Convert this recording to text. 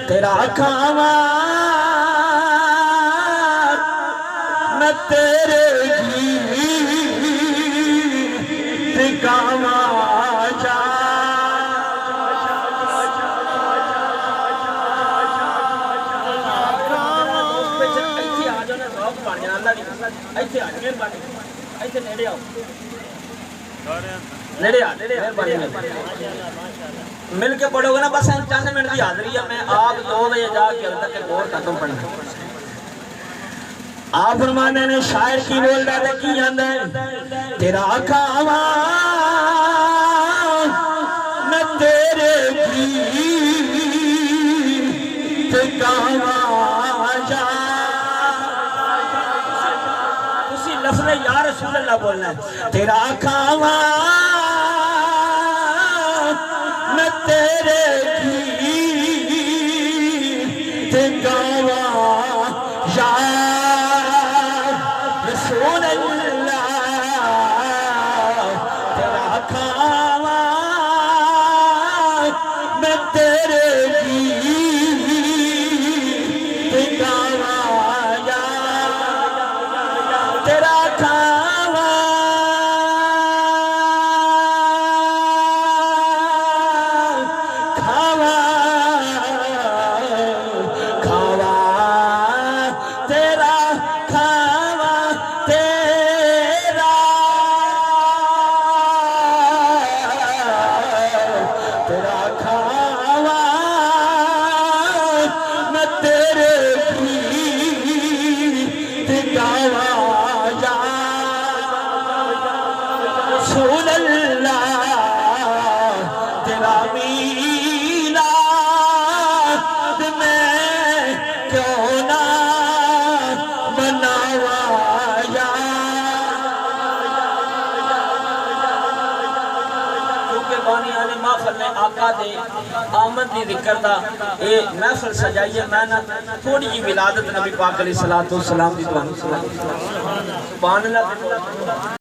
तेरा खावा मैं तेरे गीत गावा मिल के पढ़ोगे ना बस चंद मिनट की हाजिरी है। मैं आप 2 बजे जाके तक और खत्म पढ़ना। आप फरमाने ने शायर की बोल रहा था की आंदा है तेरा खावा मैं तेरे गीत गावा लफ्ज़ या रसूल अल्लाह बोलना है। तेरा खावा मैं तेरे गीत गावा या रसूल अल्लाह। तेरा खावा मैं तेरे गीत गावा या तेरा खावा खावा खावा तेरा खावा तेरा तेरा खावा मैं तेरे गीत गावा रसूल अल्लाह। तेरा मीलाद में क्यों ना मनावा या क्योंकि बानी आने महफिल में आका दे आमद दी जिक्र दा ए महफिल सजाइए। मैं ना थोड़ी जी विलादत नबी पाक अलैहि सलातो सलाम दी सुभान अल्लाह।